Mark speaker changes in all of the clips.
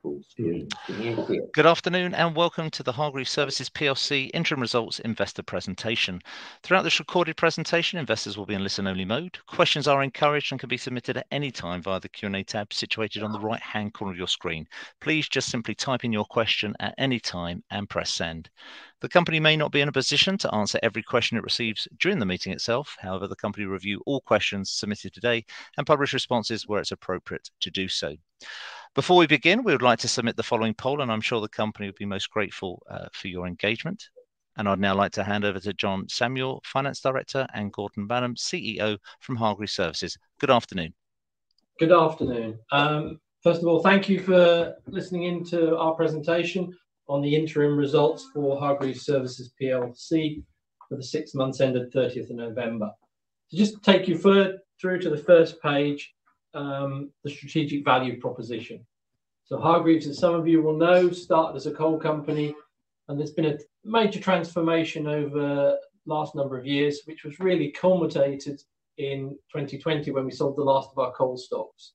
Speaker 1: Good afternoon and welcome to the Hargreaves Services PLC interim results investor presentation. Throughout this recorded presentation, investors will be in listen-only mode. Questions are encouraged and can be submitted at any time via the Q&A tab situated on the right-hand corner of your screen. Please just simply type in your question at any time and press send. The company may not be in a position to answer every question it receives during the meeting itself. However, the company will review all questions submitted today and publish responses where it's appropriate to do so. Before we begin, we would like to submit the following poll, and I'm sure the company would be most grateful for your engagement. And I'd now like to hand over to John Samuel, Finance Director, and Gordon Banham, CEO from Hargreaves Services. Good afternoon.
Speaker 2: Good afternoon. First of all, thank you for listening into our presentation on the interim results for Hargreaves Services PLC for the 6 months ended 30th of November. To just take you through to the first page, the strategic value proposition. So Hargreaves, as some of you will know, started as a coal company, and there's been a major transformation over the last number of years, which was really culminated in 2020 when we sold the last of our coal stocks.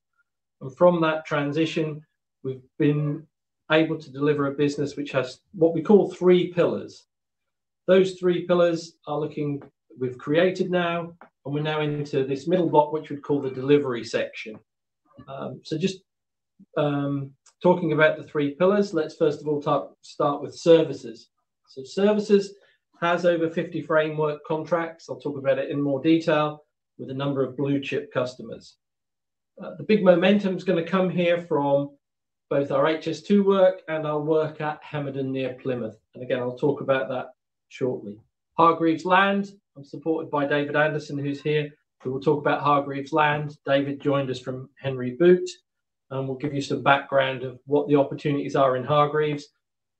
Speaker 2: And from that transition, we've been able to deliver a business which has what we call 3 pillars. Those 3 pillars we've created now, and we're now into this middle block, which we'd call the delivery section. So just talking about the 3 pillars, let's first of all start with services. So services has over 50 framework contracts. I'll talk about it in more detail with a number of blue chip customers. The big momentum is going to come here from both our HS2 work and our work at Hemerdon near Plymouth. And again, I'll talk about that shortly. Hargreaves Land, I'm supported by David Anderson, who's here, who will talk about Hargreaves Land. David joined us from Henry Boot, and we'll give you some background of what the opportunities are in Hargreaves.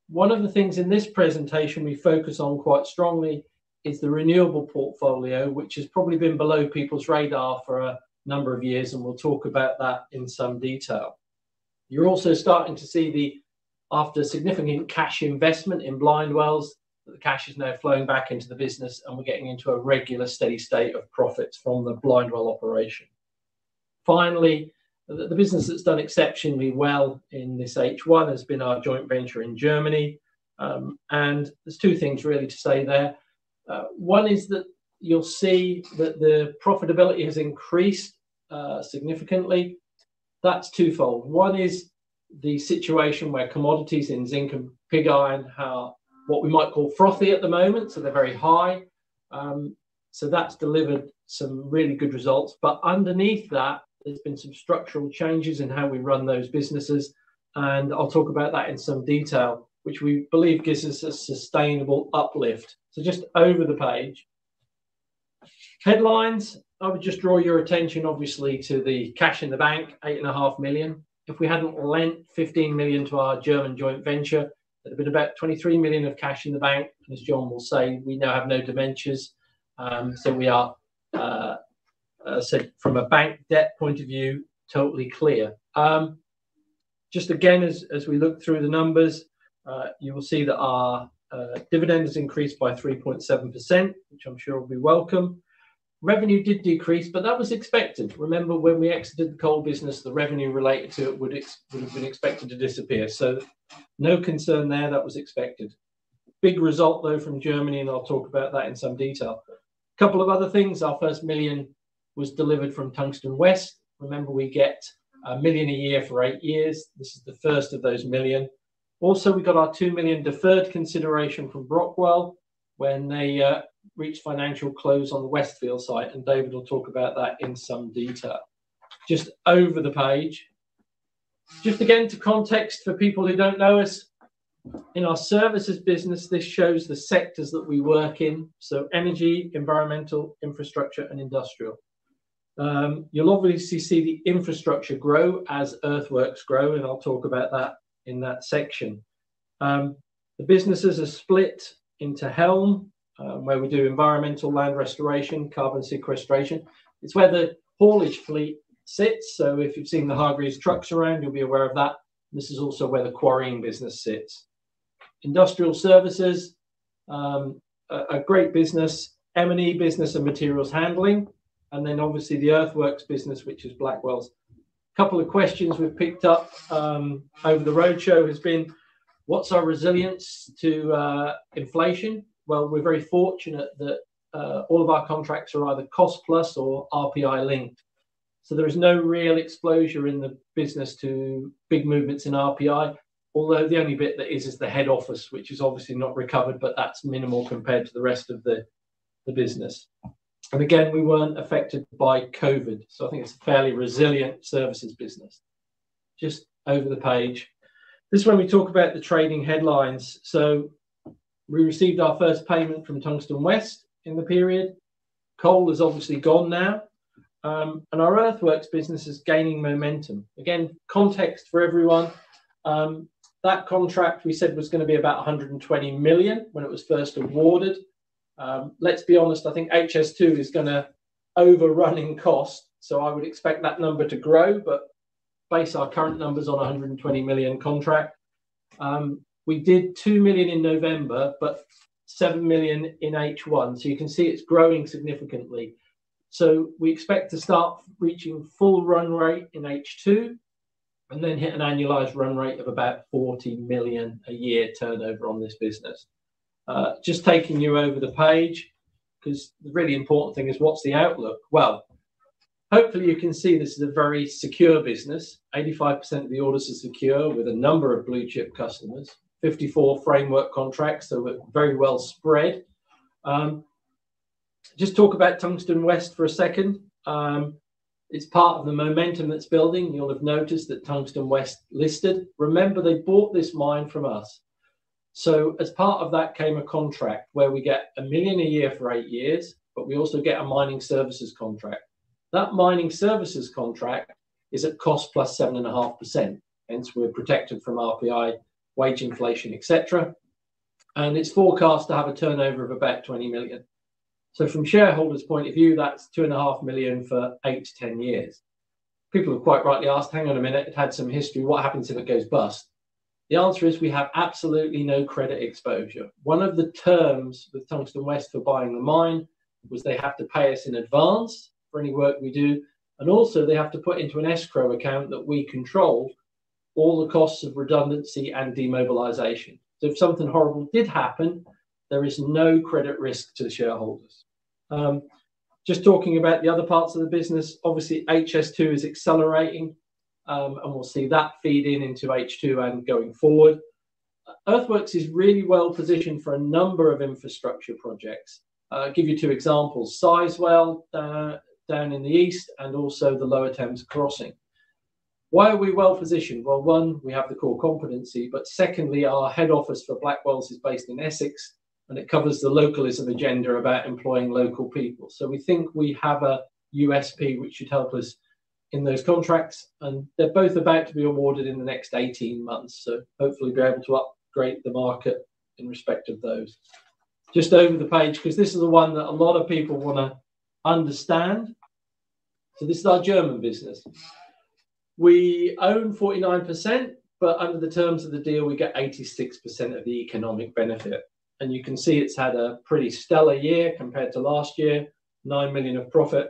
Speaker 2: One of the things in this presentation we focus on quite strongly is the renewable portfolio, which has probably been below people's radar for a number of years, and we'll talk about that in some detail. You're also starting to see after significant cash investment in Lond-Bindwells, the cash is now flowing back into the business, and we're getting into a regular steady state of profits from the Lond-Bindwells operation. Finally, the business that's done exceptionally well in this H1 has been our joint venture in Germany. And there's 2 things really to say there. One is that you'll see that the profitability has increased significantly. That's twofold. One is the situation where commodities in zinc and pig iron are what we might call frothy at the moment, so they're very high. So that's delivered some really good results. But underneath that, there's been some structural changes in how we run those businesses, and I'll talk about that in some detail, which we believe gives us a sustainable uplift. So just over the page. Headlines, I would just draw your attention, obviously, to the cash in the bank, 8.5 million. If we hadn't lent 15 million to our German joint venture, there'd have been about 23 million of cash in the bank. And as John will say, we now have no debentures. So we are, said from a bank debt point of view, totally clear. Just again, as we look through the numbers, you will see that our dividend has increased by 3.7%, which I'm sure will be welcome. Revenue did decrease, but that was expected. Remember, when we exited the coal business, the revenue related to it would have been expected to disappear. So no concern there, that was expected. Big result, though, from Germany, and I'll talk about that in some detail. A couple of other things. Our first million was delivered from Tungsten West. Remember, we get $1 million a year for 8 years. This is the first of those million. Also, we got our 2 million deferred consideration from Brockwell when they reached financial close on the Westfield site, and David will talk about that in some detail. Just over the page. Just again to context for people who don't know us, in our services business, this shows the sectors that we work in. So energy, environmental, infrastructure, and industrial. You'll obviously see the infrastructure grow as earthworks grow, and I'll talk about that in that section. The businesses are split into Helm, where we do environmental land restoration, carbon sequestration. It's where the haulage fleet sits. So if you've seen the Hargreaves trucks around, you'll be aware of that. This is also where the quarrying business sits. Industrial services, a great business, M&E business and materials handling, and then obviously the earthworks business, which is Blackwell's. couple of questions we've picked up over the roadshow has been, what's our resilience to inflation? Well, we're very fortunate that all of our contracts are either cost plus or RPI linked. So there is no real exposure in the business to big movements in RPI, although the only bit that is the head office, which is obviously not recovered, but that's minimal compared to the rest of the business. And again, we weren't affected by COVID. So I think it's a fairly resilient services business. Just over the page. This is when we talk about the trading headlines. So we received our first payment from Tungsten West in the period. Coal is obviously gone now. And our earthworks business is gaining momentum. Again, context for everyone. That contract we said was going to be about 120 million when it was first awarded. Let's be honest, I think HS2 is going to overrun in cost. So I would expect that number to grow, but base our current numbers on 120 million contract. We did 2 million in November, but 7 million in H1. So you can see it's growing significantly. So we expect to start reaching full run rate in H2 and then hit an annualized run rate of about 40 million a year turnover on this business. Just taking you over the page, because the really important thing is what's the outlook? Well, hopefully you can see this is a very secure business. 85% of the orders are secure with a number of blue chip customers, 54 framework contracts, so we're very well spread. Just talk about Tungsten West for a second. It's part of the momentum that's building. You'll have noticed that Tungsten West listed. Remember, they bought this mine from us. So as part of that came a contract where we get 1 million a year for 8 years, but we also get a mining services contract. That mining services contract is at cost plus 7.5%. Hence, we're protected from RPI, wage inflation, etc. And it's forecast to have a turnover of about 20 million. So from shareholders' point of view, that's 2.5 million for 8 to 10 years. People have quite rightly asked, hang on a minute, it had some history. What happens if it goes bust? The answer is we have absolutely no credit exposure. One of the terms with Tungsten West for buying the mine was they have to pay us in advance for any work we do. And also they have to put into an escrow account that we control all the costs of redundancy and demobilization. So if something horrible did happen, there is no credit risk to the shareholders. Just talking about the other parts of the business, obviously HS2 is accelerating. And we'll see that feed into H2 and going forward. Earthworks is really well positioned for a number of infrastructure projects. I'll give you 2 examples. Sizewell down in the east and also the Lower Thames Crossing. Why are we well positioned? Well, one, we have the core competency, but secondly, our head office for Blackwells is based in Essex and it covers the localism agenda about employing local people. So we think we have a USP which should help us in those contracts, and they're both about to be awarded in the next 18 months. So hopefully be able to upgrade the market in respect of those. Just over the page, because this is the one that a lot of people want to understand. So this is our German business. We own 49%, but under the terms of the deal, we get 86% of the economic benefit. And you can see it's had a pretty stellar year compared to last year, 9 million of profit.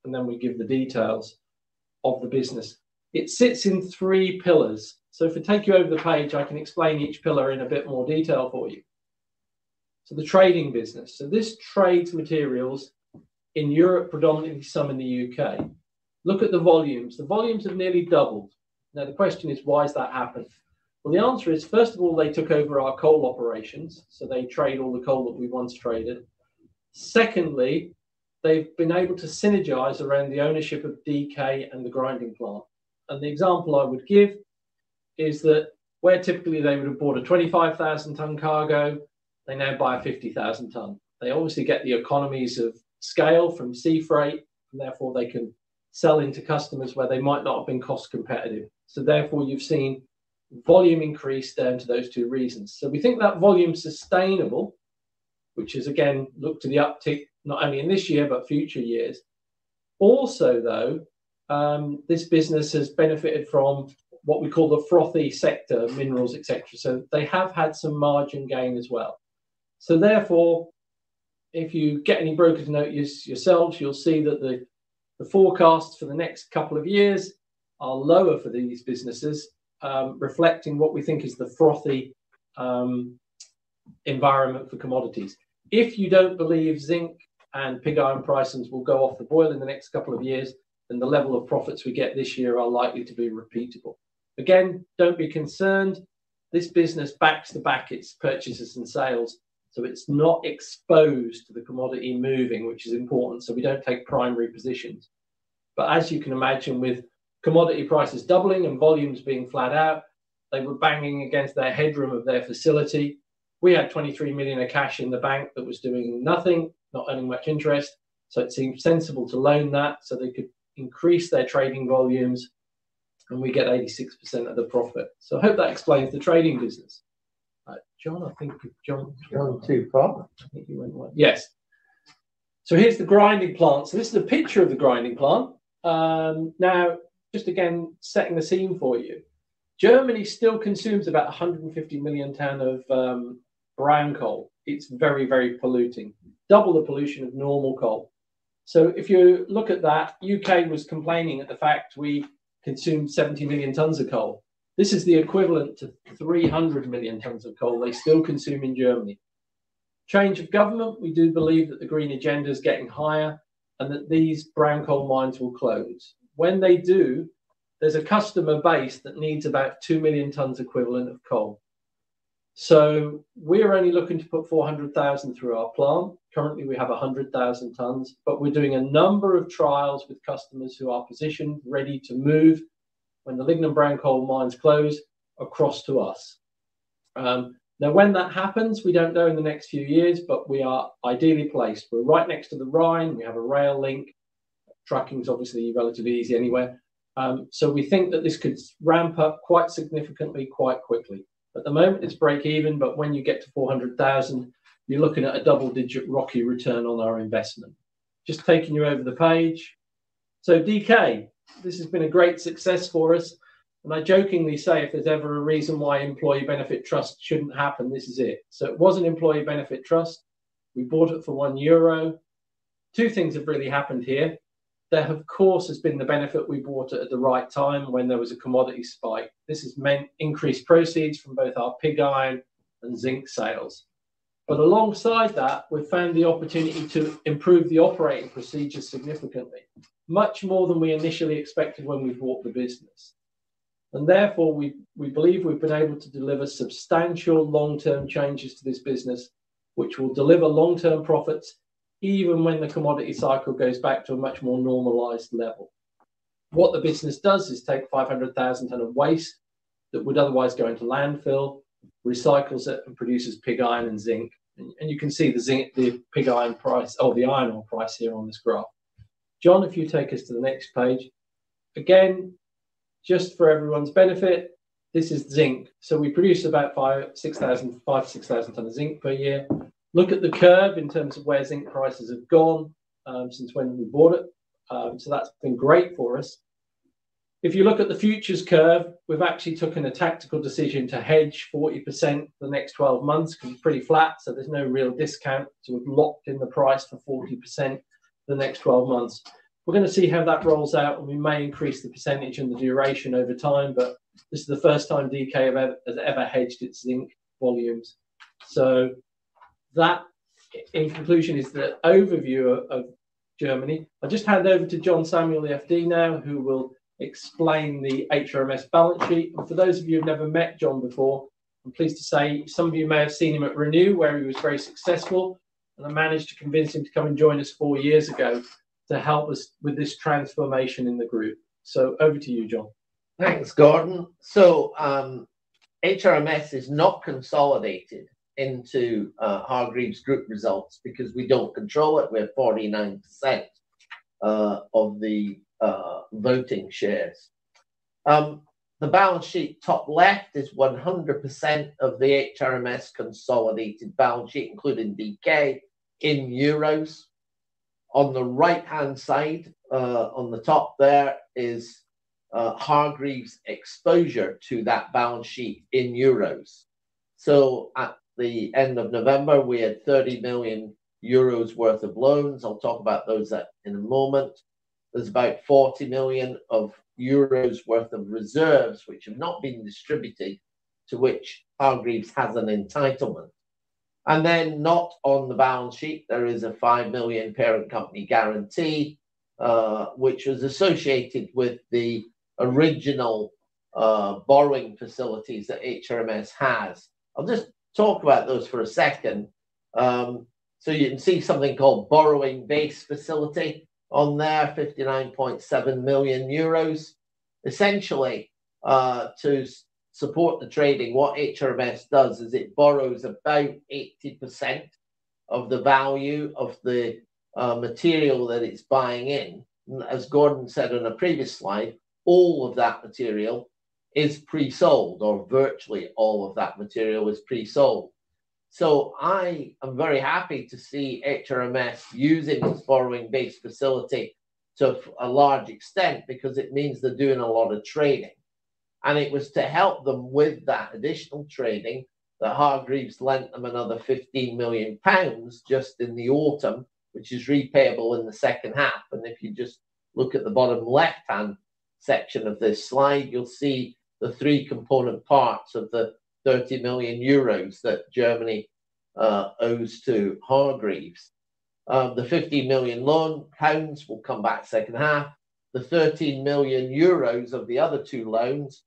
Speaker 2: And then we give the details of the business. It sits in 3 pillars. So if I take you over the page, I can explain each pillar in a bit more detail for you. So the trading business. So this trades materials in Europe, predominantly some in the UK. Look at the volumes. The volumes have nearly doubled. Now the question is, why has that happened? Well, the answer is, first of all, they took over our coal operations. So they trade all the coal that we once traded. Secondly, they've been able to synergize around the ownership of DK and the grinding plant. And the example I would give is that where typically they would have bought a 25,000 ton cargo, they now buy a 50,000 ton. They obviously get the economies of scale from sea freight, and therefore they can sell into customers where they might not have been cost competitive. So therefore you've seen volume increase down to those 2 reasons. So we think that volume sustainable, which is again, look to the uptick not only in this year, but future years. Also, though, this business has benefited from what we call the frothy sector, minerals, etc. So they have had some margin gain as well. So therefore, if you get any brokers note yourselves, you'll see that the forecasts for the next couple of years are lower for these businesses, reflecting what we think is the frothy environment for commodities. If you don't believe zinc and pig iron prices will go off the boil in the next couple of years, then the level of profits we get this year are likely to be repeatable. Again, don't be concerned. This business backs to back its purchases and sales, so it's not exposed to the commodity moving, which is important, so we don't take primary positions. But as you can imagine, with commodity prices doubling and volumes being flat out, they were banging against their headroom of their facility. We had 23 million of cash in the bank that was doing nothing, not earning much interest. So it seemed sensible to loan that so they could increase their trading volumes, and we get 86% of the profit. So I hope that explains the trading business. John, I think John
Speaker 3: too far.
Speaker 2: I think you went one. Yes. So here's the grinding plant. So this is a picture of the grinding plant. Now, just again, setting the scene for you. Germany still consumes about 150 million tonne of brown coal. It's very, very polluting, double the pollution of normal coal. So if you look at that, UK was complaining at the fact we consumed 70 million tonnes of coal. This is the equivalent to 300 million tonnes of coal they still consume in Germany. Change of government, we do believe that the green agenda is getting higher and that these brown coal mines will close. When they do, there's a customer base that needs about 2 million tonnes equivalent of coal. So we're only looking to put 400,000 through our plant. Currently, we have 100,000 tonnes, but we're doing a number of trials with customers who are positioned, ready to move when the lignite brown coal mines close across to us. Now, when that happens, we don't know in the next few years, but we are ideally placed. We're right next to the Rhine. We have a rail link. Trucking is obviously relatively easy anywhere. So we think that this could ramp up quite significantly, quite quickly. At the moment, it's break even, but when you get to 400,000, you're looking at a double-digit rocky return on our investment. Just taking you over the page. So DK, this has been a great success for us. And I jokingly say if there's ever a reason why employee benefit trust shouldn't happen, this is it. So it was an employee benefit trust. We bought it for €1. Two things have really happened here. There, of course, has been the benefit we bought it at the right time when there was a commodity spike. This has meant increased proceeds from both our pig iron and zinc sales. But alongside that, we've found the opportunity to improve the operating procedures significantly, much more than we initially expected when we bought the business. And therefore, we believe we've been able to deliver substantial long-term changes to this business, which will deliver long-term profits even when the commodity cycle goes back to a much more normalized level. What the business does is take 500,000 tonne of waste that would otherwise go into landfill, recycles it and produces pig iron and zinc. And you can see the pig iron price, or the iron ore price here on this graph. John, if you take us to the next page. Again, just for everyone's benefit, this is zinc. So we produce about 5,000 to 6,000 tonne of zinc per year. Look at the curve in terms of where zinc prices have gone since when we bought it. So that's been great for us. If you look at the futures curve, we've actually taken a tactical decision to hedge 40% for the next 12 months because it's pretty flat, so there's no real discount. So we've locked in the price for 40% for the next 12 months. We're going to see how that rolls out, and we may increase the percentage and the duration over time, but this is the first time DK has ever hedged its zinc volumes. So that, in conclusion, is the overview of Germany. I'll just hand over to John Samuel, the FD now, who will explain the HRMS balance sheet. And for those of you who've never met John before, I'm pleased to say some of you may have seen him at Renew, where he was very successful, and I managed to convince him to come and join us 4 years ago to help us with this transformation in the group. So over to you, John.
Speaker 3: Thanks, Gordon. So HRMS is not consolidated into Hargreaves Group results because we don't control it. We're 49% of the voting shares. The balance sheet top left is 100% of the HRMS consolidated balance sheet, including DK, in euros. On the right-hand side, on the top there, is Hargreaves' exposure to that balance sheet in euros. So at the end of November, we had 30 million euros worth of loans. I'll talk about those in a moment. There's about 40 million of euros worth of reserves which have not been distributed, to which Hargreaves has an entitlement. And then not on the balance sheet, there is a 5 million parent company guarantee, which was associated with the original borrowing facilities that HRMS has. I'll just talk about those for a second. So you can see something called borrowing base facility on there, 59.7 million euros. Essentially, to support the trading, what HRMS does is it borrows about 80% of the value of the material that it's buying in. As Gordon said on a previous slide, all of that material is pre-sold, or virtually all of that material is pre-sold. So I am very happy to see HRMS using its borrowing base facility to a large extent, because it means they're doing a lot of trading. And it was to help them with that additional trading that Hargreaves lent them another £15 million just in the autumn, which is repayable in the second half. And if you just look at the bottom left-hand section of this slide, you'll see the three component parts of the 30 million euros that Germany owes to Hargreaves. The 15 million pounds will come back second half. The 13 million euros of the other two loans,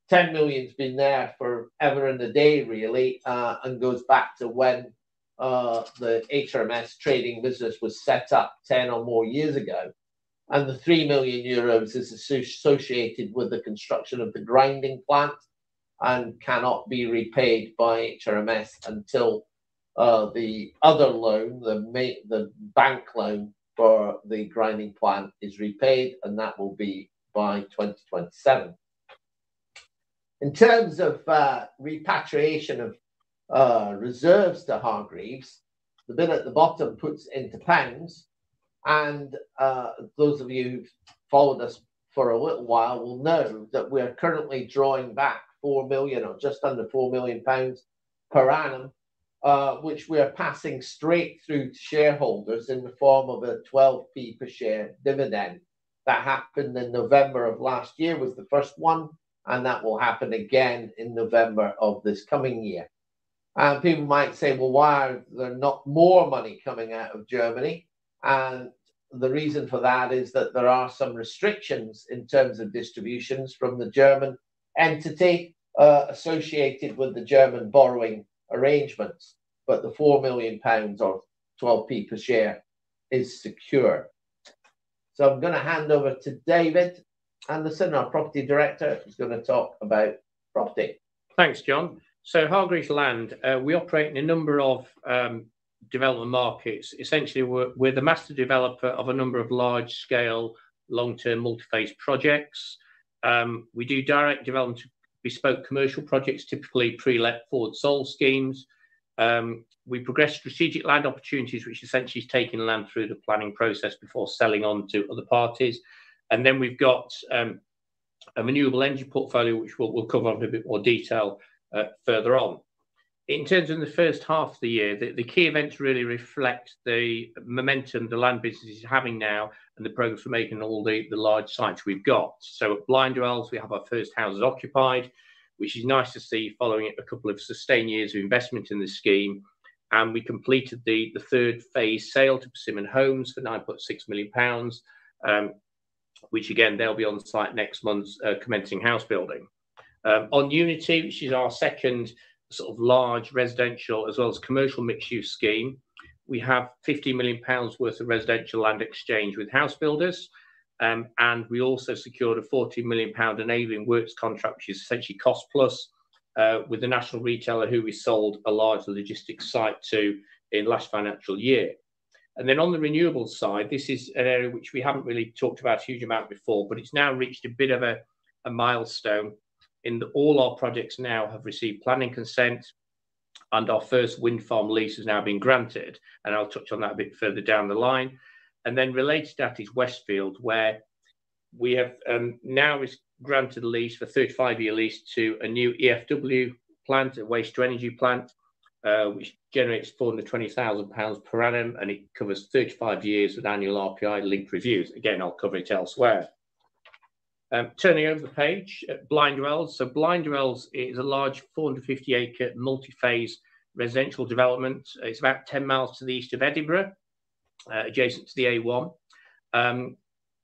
Speaker 3: 10 million's been there forever and a day, really, and goes back to when the HRMS trading business was set up 10 or more years ago. And the 3 million euros is associated with the construction of the grinding plant and cannot be repaid by HRMS until the other loan, the bank loan for the grinding plant, is repaid, and that will be by 2027. In terms of repatriation of reserves to Hargreaves, the bit at the bottom puts it into pounds. And those of you who've followed us for a little while will know that we're currently drawing back 4 million, or just under 4 million pounds per annum, which we are passing straight through to shareholders in the form of a 12p per share dividend. That happened in November of last year, was the first one, and that will happen again in November of this coming year. And people might say, well, why are there not more money coming out of Germany? And the reason for that is that there are some restrictions in terms of distributions from the German entity associated with the German borrowing arrangements. But the 4 million pounds, or 12p per share, is secure. So I'm going to hand over to David Anderson, our property director, who's going to talk about property.
Speaker 4: Thanks, John. So Hargreaves Land, we operate in a number of development markets. Essentially, we're the master developer of a number of large-scale, long-term multi-phase projects. We do direct development of bespoke commercial projects, typically pre-let forward sold schemes. We progress strategic land opportunities, which essentially is taking land through the planning process before selling on to other parties. And then we've got a renewable energy portfolio, which we'll cover in a bit more detail further on. In terms of the first half of the year, the key events really reflect the momentum the land business is having now and the progress we're making on all the large sites we've got. So at Lond-Bindwells, we have our first houses occupied, which is nice to see following a couple of sustained years of investment in the scheme. And we completed the third phase sale to Persimmon Homes for £9.6 million, which again, they'll be on site next month, commencing house building. On Unity, which is our second sort of large residential as well as commercial mixed-use scheme, we have £50 million worth of residential land exchange with house builders. And we also secured a £40 million enabling works contract, which is essentially cost plus, with the national retailer who we sold a large logistics site to in last financial year. And then on the renewable side, this is an area which we haven't really talked about a huge amount before, but it's now reached a bit of a milestone in that all our projects now have received planning consent, and our first wind farm lease has now been granted. And I'll touch on that a bit further down the line. And then related to that is Westfield, where we have now is granted a lease for 35-year lease to a new EFW plant, a waste to energy plant, which generates £420,000 per annum, and it covers 35 years with annual RPI linked reviews. Again, I'll cover it elsewhere. Turning over the page, Lond-Bindwells. So Lond-Bindwells is a large 450-acre multi-phase residential development. It's about 10 miles to the east of Edinburgh, adjacent to the A1.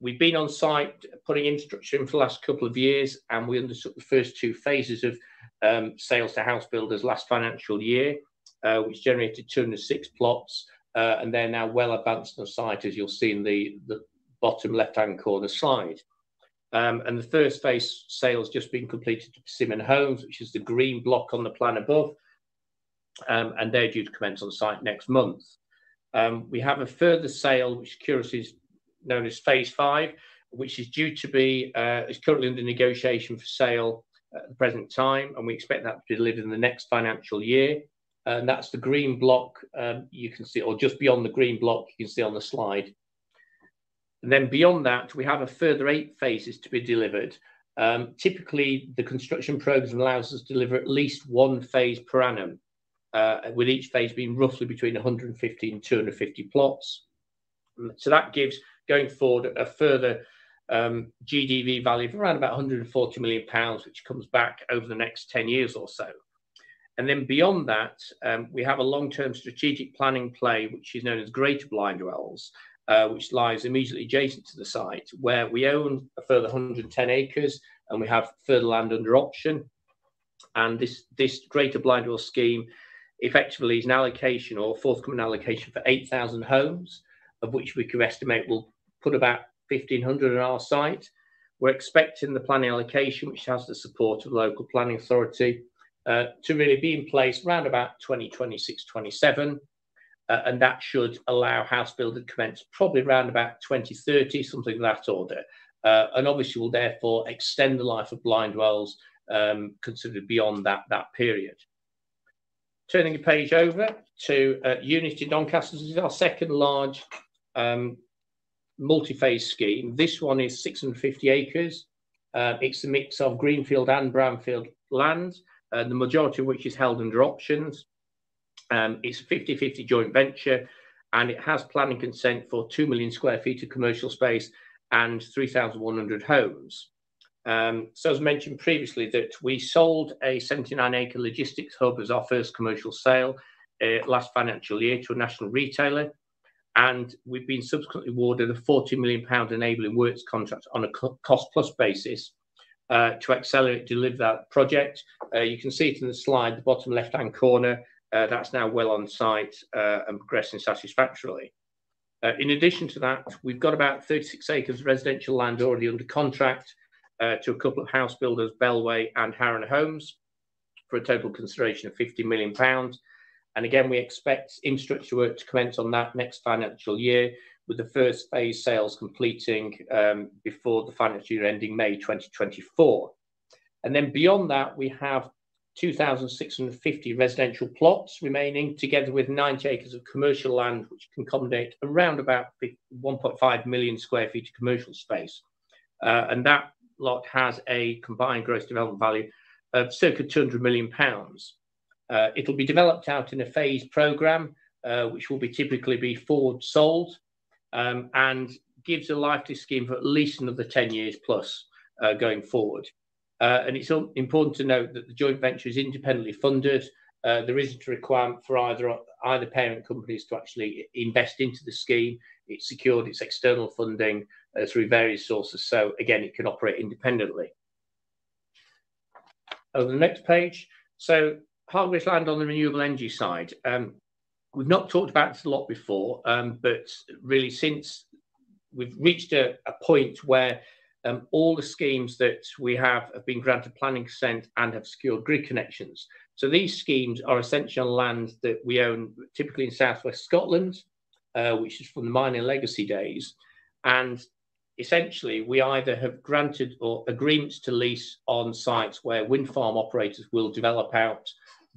Speaker 4: We've been on site putting infrastructure in for the last couple of years, and we undertook the first 2 phases of sales to house builders last financial year, which generated 206 plots, and they're now well advanced on site, as you'll see in the bottom left-hand corner slide. And the first phase sales just been completed to Persimmon Homes, which is the green block on the plan above, and they're due to commence on site next month. We have a further sale, which curiously is known as phase 5, which is due to be is currently under negotiation for sale at the present time, and we expect that to be delivered in the next financial year. And that's the green block you can see, or just beyond the green block you can see on the slide. And then beyond that, we have a further 8 phases to be delivered. Typically, the construction program allows us to deliver at least 1 phase per annum, with each phase being roughly between 150 and 250 plots. So that gives, going forward, a further GDV value of around about £140 million, which comes back over the next 10 years or so. And then beyond that, we have a long-term strategic planning play, which is known as Greater Lond-Bindwells, which lies immediately adjacent to the site, where we own a further 110 acres and we have further land under option. And this Greater Lond-Bindwells scheme effectively is an allocation, or forthcoming allocation, for 8,000 homes, of which we can estimate will put about 1,500 on our site. We're expecting the planning allocation, which has the support of the local planning authority, to really be in place around about 2026-27. And that should allow house builder to commence probably around about 2030, something of that order. And obviously will therefore extend the life of Lond-Bindwells considered beyond that period. Turning the page over to Unity Doncaster. This is our second large multi-phase scheme. This one is 650 acres. It's a mix of greenfield and brownfield land, the majority of which is held under options. It's a 50-50 joint venture, and it has planning consent for 2 million square feet of commercial space and 3,100 homes. So as mentioned previously, that we sold a 79-acre logistics hub as our first commercial sale last financial year to a national retailer, and we've been subsequently awarded a £40 million enabling works contract on a cost-plus basis to accelerate deliver that project. You can see it in the slide, the bottom left-hand corner. That's now well on site and progressing satisfactorily. In addition to that, we've got about 36 acres of residential land already under contract to a couple of house builders, Bellway and Harron Homes, for a total consideration of £50 million. And again, we expect infrastructure work to commence on that next financial year, with the first phase sales completing before the financial year ending May 2024. And then beyond that, we have 2,650 residential plots remaining, together with 90 acres of commercial land, which can accommodate around about 1.5 million square feet of commercial space. And that lot has a combined gross development value of circa £200 million. It'll be developed out in a phased programme, which will typically be forward sold, and gives a life to scheme for at least another 10 years plus going forward. And it's important to note that the joint venture is independently funded. There isn't a requirement for either parent companies to actually invest into the scheme. It's secured its external funding through various sources. So again, it can operate independently. Over the next page. So Hargreaves land on the renewable energy side. We've not talked about this a lot before, but really since we've reached a point where all the schemes that we have been granted planning consent and have secured grid connections. So these schemes are essentially on land that we own typically in southwest Scotland, which is from the mining legacy days. And essentially, we either have granted or agreements to lease on sites where wind farm operators will develop out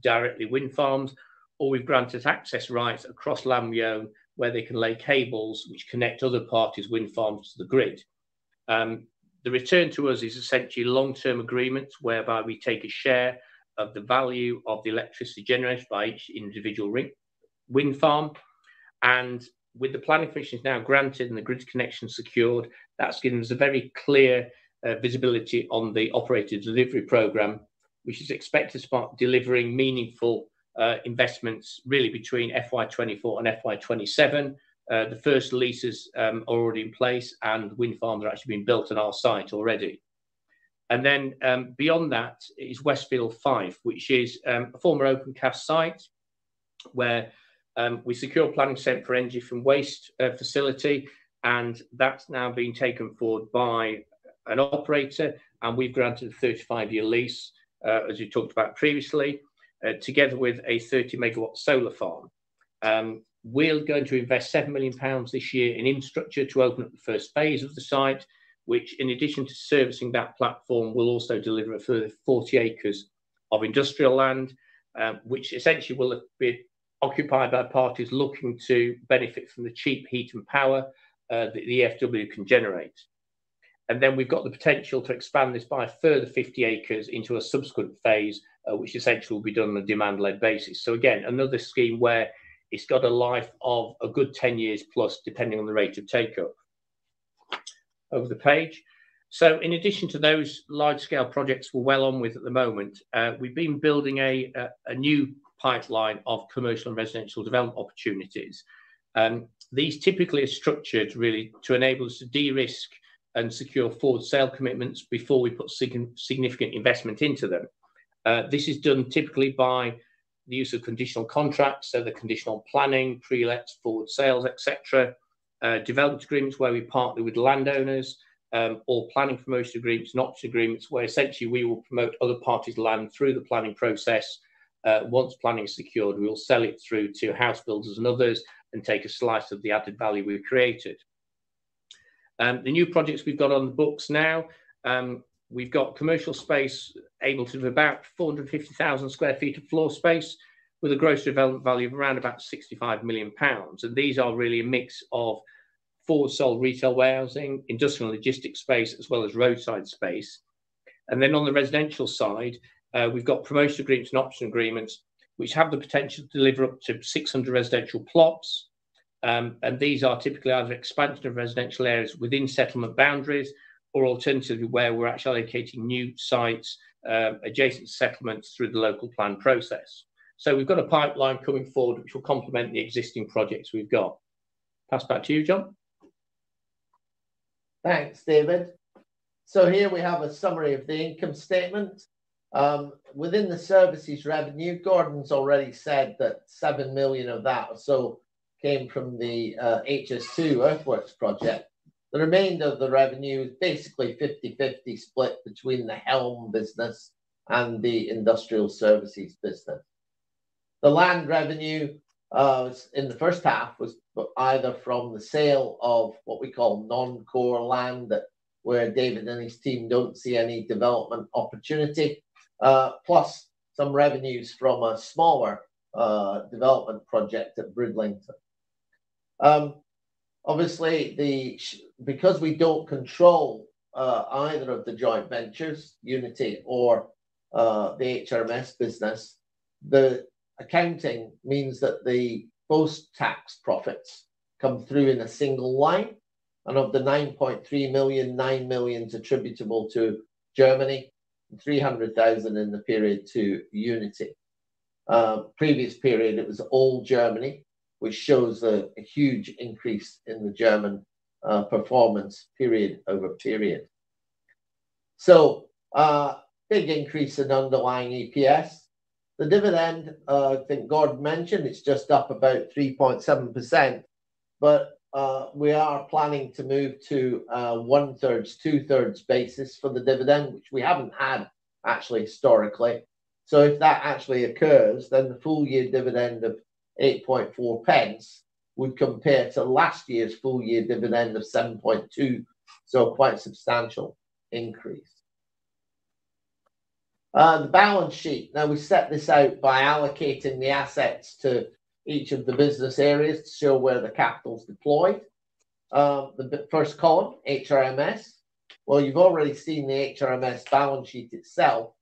Speaker 4: directly wind farms, or we've granted access rights across land we own where they can lay cables which connect other parties' wind farms to the grid. The return to us is essentially long-term agreements whereby we take a share of the value of the electricity generated by each individual wind farm. And with the planning permissions now granted and the grid connection secured, that's given us a very clear visibility on the operator delivery programme, which is expected to start delivering meaningful investments really between FY24 and FY27. The first leases are already in place, and wind farms are actually being built on our site already. And then beyond that is Westfield 5, which is a former open cast site where we secure planning consent for energy from waste facility, and that's now being taken forward by an operator, and we've granted a 35-year lease, as you talked about previously, together with a 30 megawatt solar farm. We're going to invest £7 million this year in infrastructure to open up the first phase of the site, which, in addition to servicing that platform, will also deliver a further 40 acres of industrial land, which essentially will be occupied by parties looking to benefit from the cheap heat and power that the EFW can generate. And then we've got the potential to expand this by a further 50 acres into a subsequent phase, which essentially will be done on a demand-led basis. So again, another scheme where it's got a life of a good 10 years plus, depending on the rate of take-up. Over the page. So in addition to those large-scale projects we're well on with at the moment, we've been building a new pipeline of commercial and residential development opportunities. These typically are structured really to enable us to de-risk and secure forward sale commitments before we put significant investment into them. This is done typically by the use of conditional contracts, so the conditional planning, pre-lets, forward sales, etc. Development agreements where we partner with landowners, or planning promotion agreements and option agreements where essentially we will promote other parties' land through the planning process. Once planning is secured, we will sell it through to house builders and others and take a slice of the added value we've created. The new projects we've got on the books now, we've got commercial space able to do about 450,000 square feet of floor space with a gross development value of around about £65 million. And these are really a mix of forward sold retail warehousing, industrial and logistics space, as well as roadside space. And then on the residential side, we've got promotion agreements and option agreements, which have the potential to deliver up to 600 residential plots. And these are typically either expansion of residential areas within settlement boundaries, or alternatively where we're actually allocating new sites adjacent to settlements through the local plan process. So we've got a pipeline coming forward which will complement the existing projects we've got. Pass back to you, John.
Speaker 3: Thanks, David. So here we have a summary of the income statement. Within the services revenue, Gordon's already said that 7 million of that or so came from the HS2 earthworks project. The remainder of the revenue is basically 50-50 split between the Helm business and the industrial services business. The land revenue in the first half was either from the sale of what we call non-core land, that where David and his team don't see any development opportunity, plus some revenues from a smaller development project at Bridlington. Obviously, because we don't control either of the joint ventures, Unity or the HRMS business, the accounting means that the post-tax profits come through in a single line, and of the 9.3 million, 9 million is attributable to Germany, 300,000 in the period to Unity. Previous period, it was all Germany, which shows a huge increase in the German performance period over period. So, big increase in underlying EPS. The dividend, I think Gordon mentioned, it's just up about 3.7%, but we are planning to move to 1/3, 2/3 basis for the dividend, which we haven't had actually historically. So if that actually occurs, then the full year dividend of 8.4 pence would compare to last year's full year dividend of 7.2, so quite a substantial increase. The balance sheet. Now we set this out by allocating the assets to each of the business areas to show where the capital's deployed. The first column, HRMS. Well, you've already seen the HRMS balance sheet itself,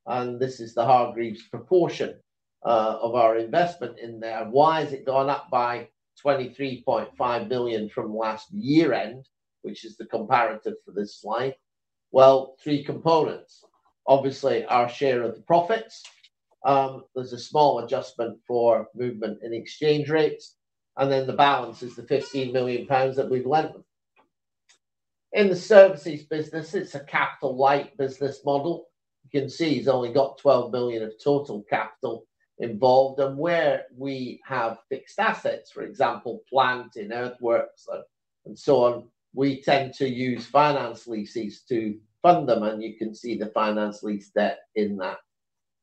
Speaker 3: and this is the Hargreaves proportion of our investment in there. Why has it gone up by 23.5 million from last year end, which is the comparative for this slide? Well, three components. Obviously, our share of the profits. There's a small adjustment for movement in exchange rates. And then the balance is the £15 million that we've lent them. In the services business, it's a capital light business model. You can see he's only got 12 million of total capital involved. And where we have fixed assets, for example, plant in earthworks and so on, we tend to use finance leases to fund them. And you can see the finance lease debt in that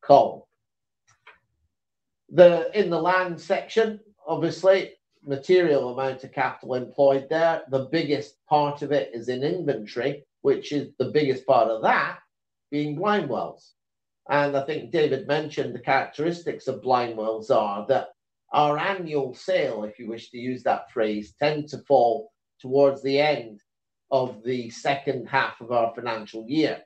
Speaker 3: column. In the land section, obviously, material amount of capital employed there. The biggest part of it is in inventory, which is the biggest part of that being Blindwells. And I think David mentioned the characteristics of Blindwells are that our annual sale, if you wish to use that phrase, tend to fall towards the end of the second half of our financial year.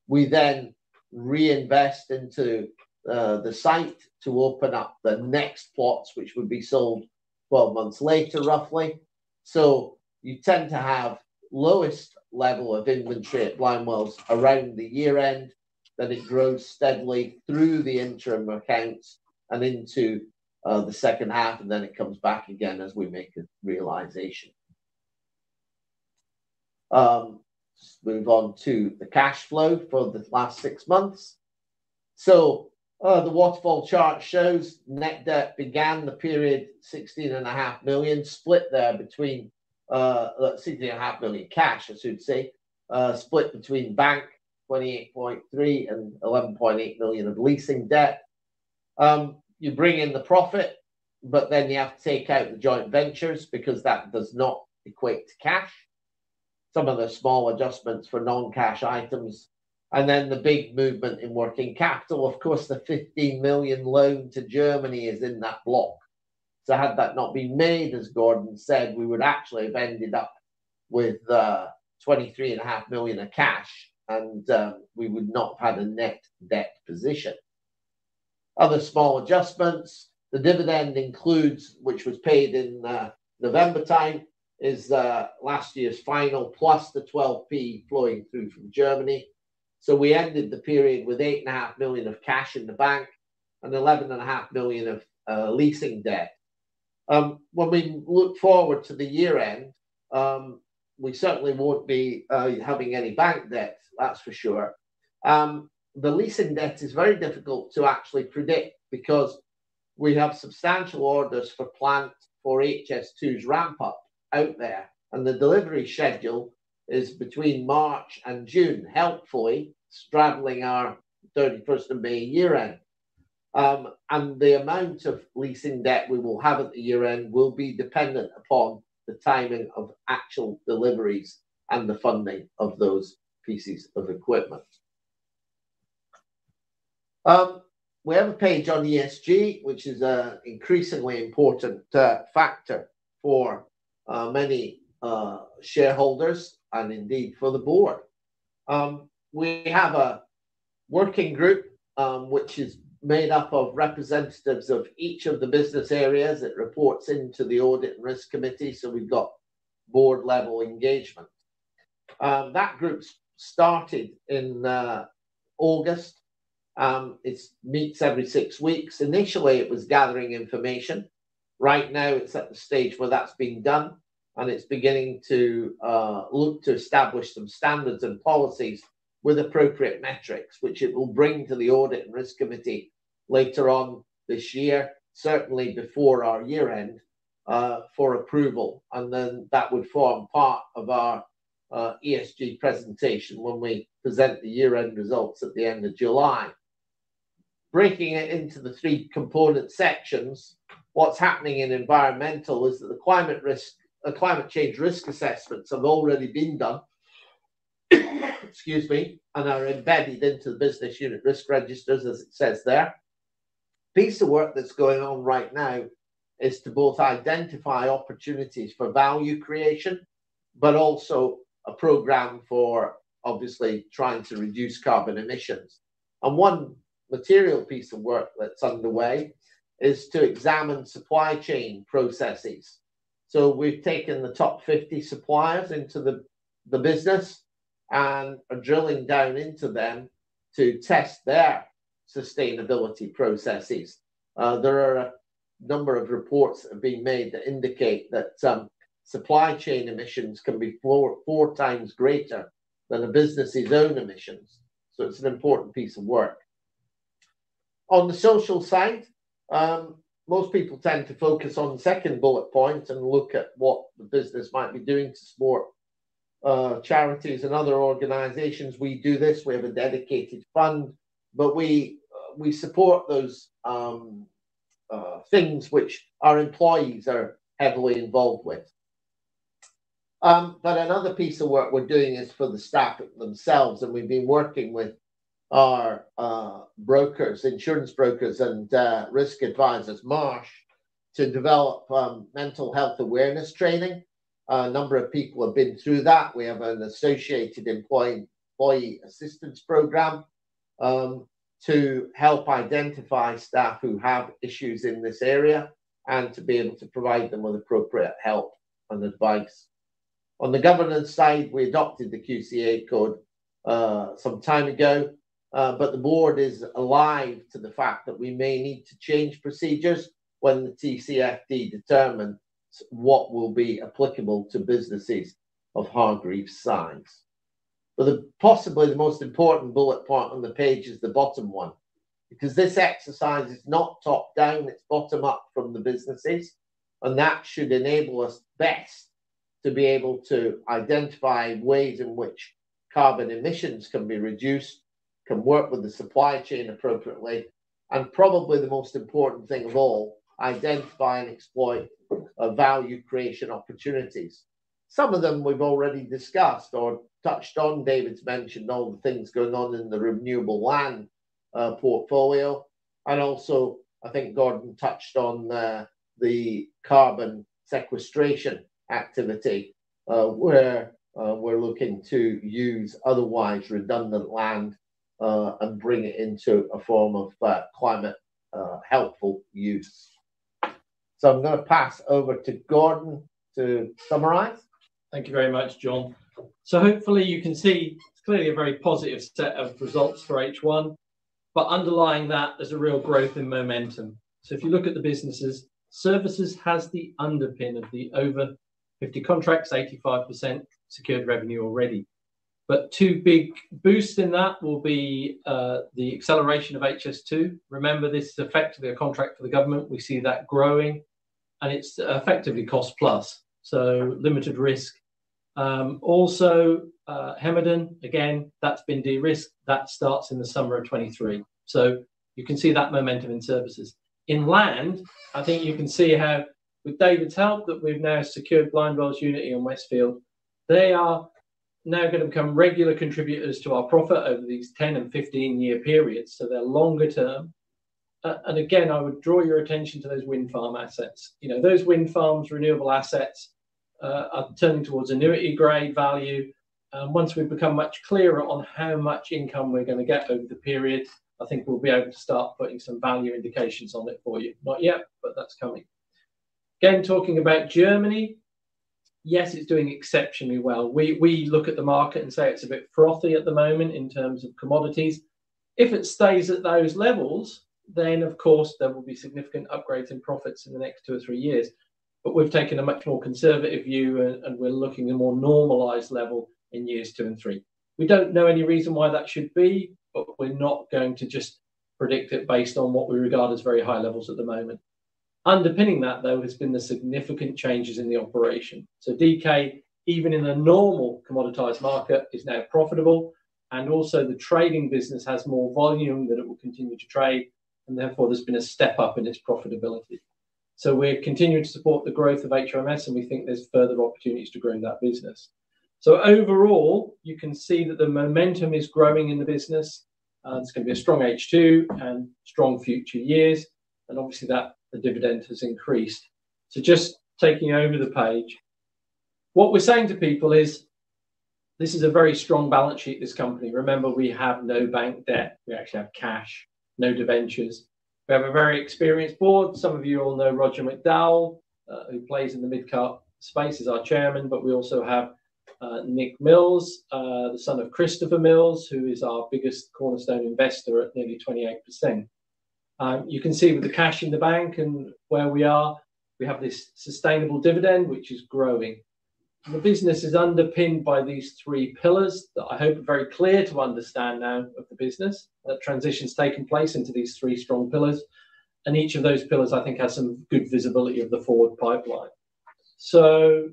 Speaker 3: We then reinvest into the site to open up the next plots, which would be sold 12 months later, roughly. So you tend to have lowest level of inventory at Blindwells around the year end, then it grows steadily through the interim accounts and into the second half, and then it comes back again as we make a realization. Move on to the cash flow for the last 6 months. So the waterfall chart shows net debt began the period 16.5 million, split there between 16.5 million cash, I should say, split between bank 28.3 and 11.8 million of leasing debt. You bring in the profit, but then you have to take out the joint ventures because that does not equate to cash. Some of the small adjustments for non-cash items. And then the big movement in working capital, of course, the 15 million loan to Germany is in that block. So had that not been made, as Gordon said, we would actually have ended up with 23.5 million of cash, and we would not have had a net debt position. Other small adjustments, the dividend includes, which was paid in November time, is last year's final plus the 12p flowing through from Germany. So we ended the period with 8.5 million of cash in the bank and 11.5 million of leasing debt. When we look forward to the year end, we certainly won't be having any bank debt, that's for sure. The leasing debt is very difficult to actually predict because we have substantial orders for plant for HS2's ramp up out there, and the delivery schedule is between March and June, helpfully straddling our 31st of May year end. And the amount of leasing debt we will have at the year end will be dependent upon the timing of actual deliveries and the funding of those pieces of equipment. We have a page on ESG, which is an increasingly important factor for many shareholders and indeed for the board. We have a working group which is made up of representatives of each of the business areas. It reports into the Audit and Risk Committee, so we've got board level engagement. That group started in August. It meets every 6 weeks. Initially, it was gathering information. Right now, it's at the stage where that's being done, and it's beginning to look to establish some standards and policies with appropriate metrics, which it will bring to the Audit and Risk Committee later on this year, certainly before our year end, for approval. And then that would form part of our ESG presentation when we present the year end results at the end of July. Breaking it into the three component sections, what's happening in environmental is that the climate change risk assessments have already been done, excuse me, and are embedded into the business unit risk registers, as it says there. Piece of work that's going on right now is to both identify opportunities for value creation, but also a program for obviously trying to reduce carbon emissions. And one material piece of work that's underway is to examine supply chain processes. So we've taken the top 50 suppliers into the business and are drilling down into them to test their sustainability processes. There are a number of reports that have been made that indicate that supply chain emissions can be four times greater than a business's own emissions. So it's an important piece of work. On the social side, most people tend to focus on the second bullet point and look at what the business might be doing to support charities and other organizations. We do this. We have a dedicated fund, but we support those things which our employees are heavily involved with. But another piece of work we're doing is for the staff themselves, and we've been working with our brokers, insurance brokers and risk advisors, Marsh, to develop mental health awareness training. A number of people have been through that. We have an associated employee assistance program to help identify staff who have issues in this area and to be able to provide them with appropriate help and advice. On the governance side, we adopted the QCA code some time ago, but the board is alive to the fact that we may need to change procedures when the TCFD determines what will be applicable to businesses of Hargreaves' size. But possibly the most important bullet point on the page is the bottom one, because this exercise is not top-down, it's bottom-up from the businesses, and that should enable us best to be able to identify ways in which carbon emissions can be reduced, can work with the supply chain appropriately, and probably the most important thing of all, identify and exploit value creation opportunities. Some of them we've already discussed or touched on. David's mentioned all the things going on in the renewable land portfolio. And also, I think Gordon touched on the carbon sequestration activity, where we're looking to use otherwise redundant land and bring it into a form of climate helpful use. So I'm going to pass over to Gordon to summarise.
Speaker 2: Thank you very much, John. So hopefully you can see it's clearly a very positive set of results for H1, but underlying that, there's a real growth in momentum. So if you look at the businesses, services has the underpin of the over 50 contracts, 85% secured revenue already. But two big boosts in that will be the acceleration of HS2. Remember, this is effectively a contract for the government. We see that growing, and it's effectively cost plus, so limited risk. Also, Hemerdon, again, that's been de-risked. That starts in the summer of 23. So you can see that momentum in services. In land, I think you can see how, with David's help, that we've now secured Lond-Bindwells, Unity and Westfield. They are now going to become regular contributors to our profit over these 10 and 15-year periods. So they're longer term. And again, I would draw your attention to those wind farm assets. You know, those wind farms, renewable assets, are turning towards annuity grade value. Once we've become much clearer on how much income we're going to get over the period, I think we'll be able to start putting some value indications on it for you. Not yet, but that's coming. Again, talking about Germany, yes, it's doing exceptionally well. We look at the market and say it's a bit frothy at the moment in terms of commodities. If it stays at those levels, then of course there will be significant upgrades in profits in the next 2 or 3 years. But we've taken a much more conservative view, and we're looking at a more normalized level in years 2 and 3. We don't know any reason why that should be, but we're not going to just predict it based on what we regard as very high levels at the moment. Underpinning that, though, has been the significant changes in the operation. So DK, even in a normal commoditized market, is now profitable. And also the trading business has more volume that it will continue to trade. And therefore, there's been a step up in its profitability. So we're continuing to support the growth of HRMS, and we think there's further opportunities to grow that business. So overall, you can see that the momentum is growing in the business. It's going to be a strong H2 and strong future years. And obviously that the dividend has increased. So just taking over the page, what we're saying to people is this is a very strong balance sheet, this company. Remember, we have no bank debt. We actually have cash, no debentures. We have a very experienced board. Some of you all know Roger McDowell, who plays in the mid-cap space as our chairman, but we also have Nick Mills, the son of Christopher Mills, who is our biggest cornerstone investor at nearly 28%. You can see with the cash in the bank and where we are, we have this sustainable dividend, which is growing. The business is underpinned by these three pillars that I hope are very clear to understand now of the business. That transition's taken place into these three strong pillars. And each of those pillars, I think, has some good visibility of the forward pipeline. So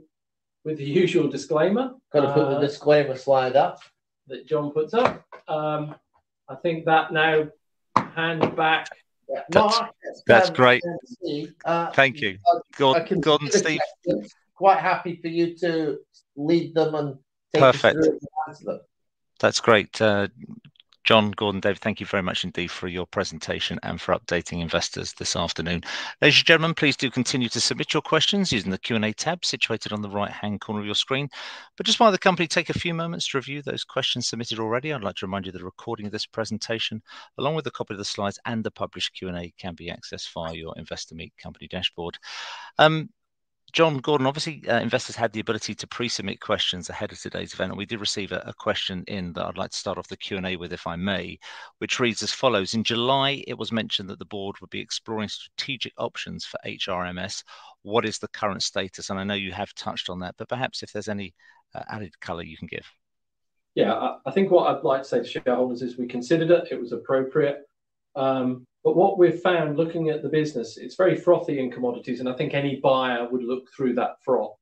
Speaker 2: with the usual disclaimer.
Speaker 3: Got to put the disclaimer slide up.
Speaker 2: That John puts up. I think that now hand back.
Speaker 3: Mark,
Speaker 1: that's great. Thank you.
Speaker 3: Gordon, Steve. Quite happy for you to lead them and take us through and answer them.
Speaker 1: That's great. John, Gordon, Dave, thank you very much indeed for your presentation and for updating investors this afternoon. Ladies and gentlemen, please do continue to submit your questions using the Q&A tab situated on the right-hand corner of your screen. But just while the company take a few moments to review those questions submitted already, I'd like to remind you that the recording of this presentation, along with a copy of the slides and the published Q&A, can be accessed via your Investor Meet company dashboard. John, Gordon, obviously investors had the ability to pre-submit questions ahead of today's event, and we did receive a question in that I'd like to start off the Q&A with, if I may, which reads as follows. In July, it was mentioned that the board would be exploring strategic options for HRMS. What is the current status? And I know you have touched on that, but perhaps if there's any added colour you can give.
Speaker 2: Yeah, I think what I'd like to say to shareholders is we considered it. It was appropriate. But what we've found looking at the business, it's very frothy in commodities, and I think any buyer would look through that froth.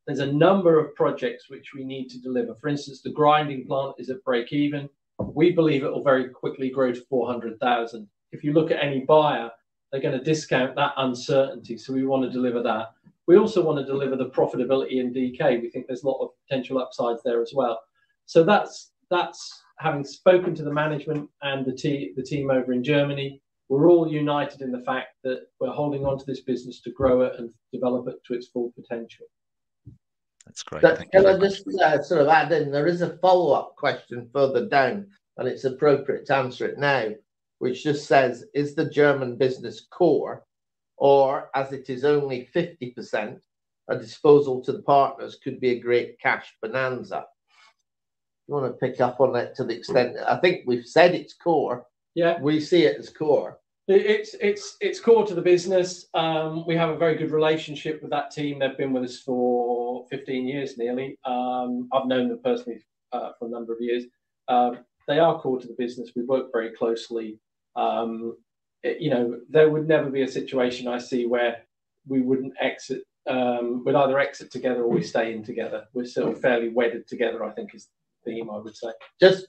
Speaker 2: There's a number of projects which we need to deliver. For instance, the grinding plant is at break even. We believe it will very quickly grow to 400,000. If you look at any buyer, they're going to discount that uncertainty. So we want to deliver that. We also want to deliver the profitability in DK. We think there's a lot of potential upsides there as well. So that's having spoken to the management and the team over in Germany. We're all united in the fact that we're holding on to this business to grow it and develop it to its full potential.
Speaker 1: That's great.
Speaker 3: Can I just sort of add in, there is a follow-up question further down, and it's appropriate to answer it now, which just says, is the German business core, or as it is only 50%, a disposal to the partners could be a great cash bonanza? You want to pick up on that to the extent, I think we've said it's core.
Speaker 2: Yeah,
Speaker 3: we see it as core.
Speaker 2: It's core to the business. We have a very good relationship with that team. They've been with us for 15 years nearly. I've known them personally for a number of years. They are core to the business. We work very closely. There would never be a situation I see where we wouldn't exit. We'd either exit together or we stay in together. We're still fairly wedded together, I think is the theme, I would say.
Speaker 3: Just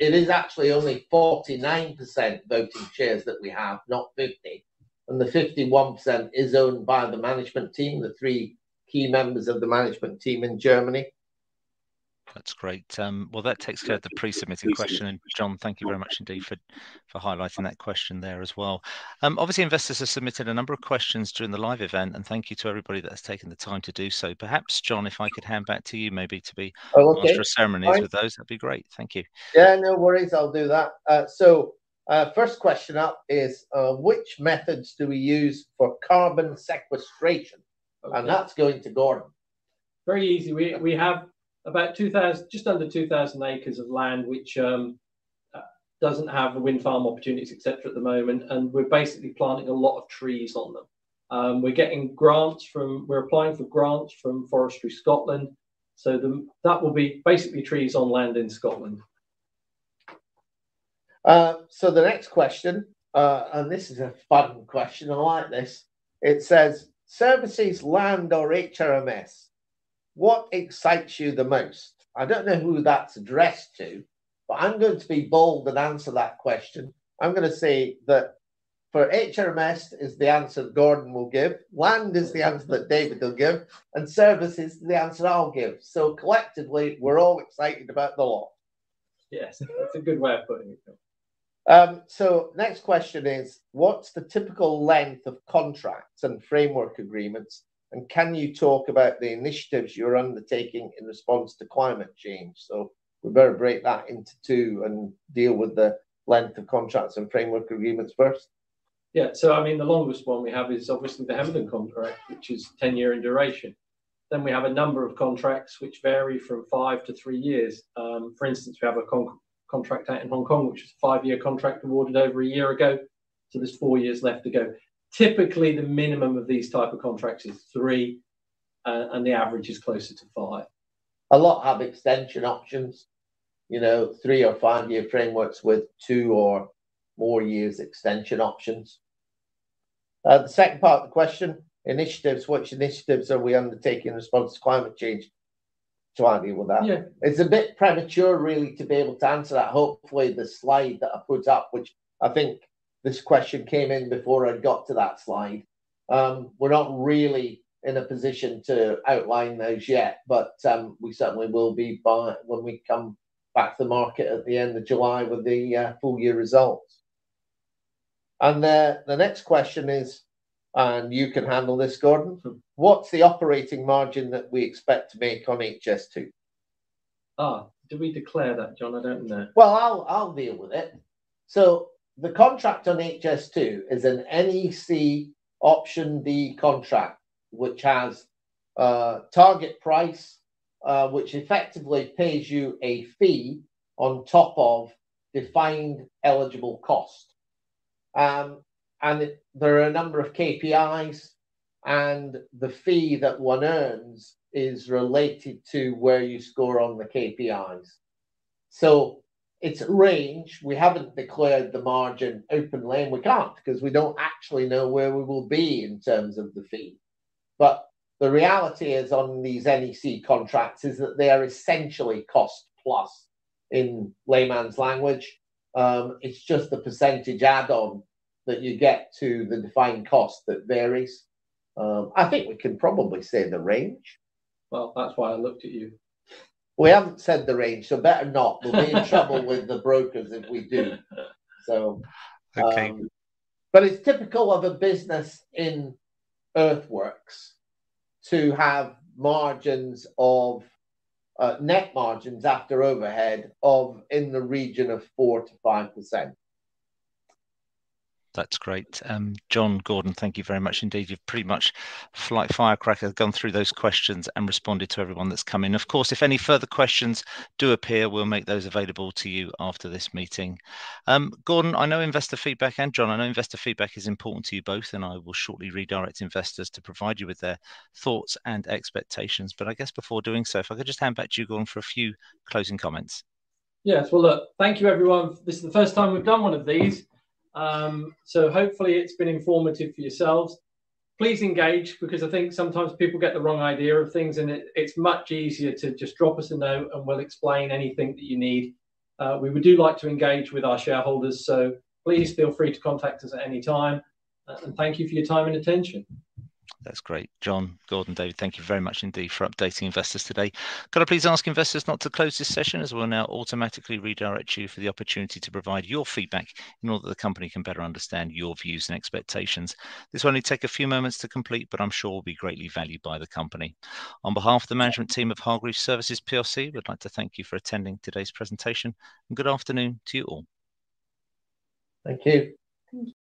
Speaker 3: it is actually only 49% voting shares that we have, not 50. And the 51% is owned by the management team, the three key members of the management team in Germany.
Speaker 1: That's great. Well, that takes care of the pre-submitted question. And John, thank you very much indeed for highlighting that question there as well. Obviously, investors have submitted a number of questions during the live event, and thank you to everybody that has taken the time to do so. Perhaps, John, if I could hand back to you maybe to be master of ceremonies with those, that'd be great. Thank you.
Speaker 3: Yeah, no worries. I'll do that. First question up is, which methods do we use for carbon sequestration? Okay. And that's going to Gordon.
Speaker 2: Very easy. We have about just under 2,000 acres of land, which doesn't have wind farm opportunities, etc. at the moment, and we're basically planting a lot of trees on them. We're applying for grants from Forestry Scotland, so that will be basically trees on land in Scotland.
Speaker 3: So the next question, and this is a fun question, I like this. It says, services, land or HRMS? What excites you the most? I don't know who that's addressed to, but I'm going to be bold and answer that question. I'm going to say that for HRMS is the answer Gordon will give, land is the answer that David will give, and services is the answer I'll give. So collectively, we're all excited about the lot.
Speaker 2: Yes, that's a good way of putting it.
Speaker 3: So next question is, what's the typical length of contracts and framework agreements? And can you talk about the initiatives you're undertaking in response to climate change? So we better break that into two and deal with the length of contracts and framework agreements first.
Speaker 2: Yeah, so I mean, the longest one we have is obviously the Hemden contract, which is 10-year in duration. then we have a number of contracts which vary from 5 to 3 years. For instance, we have a contract out in Hong Kong, which is a 5-year contract awarded over a year ago. So there's 4 years left to go. Typically, the minimum of these type of contracts is 3, and the average is closer to 5.
Speaker 3: A lot have extension options, 3 or 5 year frameworks with 2 or more years extension options. The second part of the question, initiatives. Which initiatives are we undertaking in response to climate change? So I deal with that.
Speaker 2: Yeah.
Speaker 3: It's a bit premature, really, to be able to answer that. Hopefully, the slide that I put up, which I think this question came in before I got to that slide. We're not really in a position to outline those yet, but we certainly will be when we come back to the market at the end of July with the full year results. And the next question is, and you can handle this, Gordon, what's the operating margin that we expect to make on HS2?
Speaker 2: Did we declare that, John? I don't know.
Speaker 3: Well, I'll deal with it. So the contract on HS2 is an NEC option D contract, which has target price, which effectively pays you a fee on top of defined eligible cost. And there are a number of KPIs, and the fee that one earns is related to where you score on the KPIs. So it's a range. We haven't declared the margin openly, and we can't because we don't actually know where we will be in terms of the fee. But the reality is on these NEC contracts is that they are essentially cost plus in layman's language. It's just the percentage add-on that you get to the defined cost that varies. I think we can probably say the range.
Speaker 2: Well, that's why I looked at you.
Speaker 3: We haven't said the range, so better not. We'll be in trouble with the brokers if we do. So,
Speaker 1: okay.
Speaker 3: But it's typical of a business in earthworks to have margins of net margins after overhead of in the region of 4 to 5%.
Speaker 1: That's great. John, Gordon, thank you very much indeed. You've pretty much, like firecracker, gone through those questions and responded to everyone that's come in. Of course, if any further questions do appear, we'll make those available to you after this meeting. Gordon, I know investor feedback, and John, I know investor feedback is important to you both, and I will shortly redirect investors to provide you with their thoughts and expectations. But I guess before doing so, if I could just hand back to you, Gordon, for a few closing comments.
Speaker 2: Yes, well, look, thank you, everyone. This is the first time we've done one of these. So hopefully it's been informative for yourselves. Please engage, because I think sometimes people get the wrong idea of things, and it's much easier to just drop us a note and we'll explain anything that you need. We would do like to engage with our shareholders, so please feel free to contact us at any time. And thank you for your time and attention.
Speaker 1: That's great. John, Gordon, David, thank you very much indeed for updating investors today. Could I please ask investors not to close this session, as we'll now automatically redirect you for the opportunity to provide your feedback in order that the company can better understand your views and expectations. This will only take a few moments to complete, but I'm sure will be greatly valued by the company. On behalf of the management team of Hargreaves Services PLC, we'd like to thank you for attending today's presentation, and good afternoon to you all.
Speaker 3: Thank you.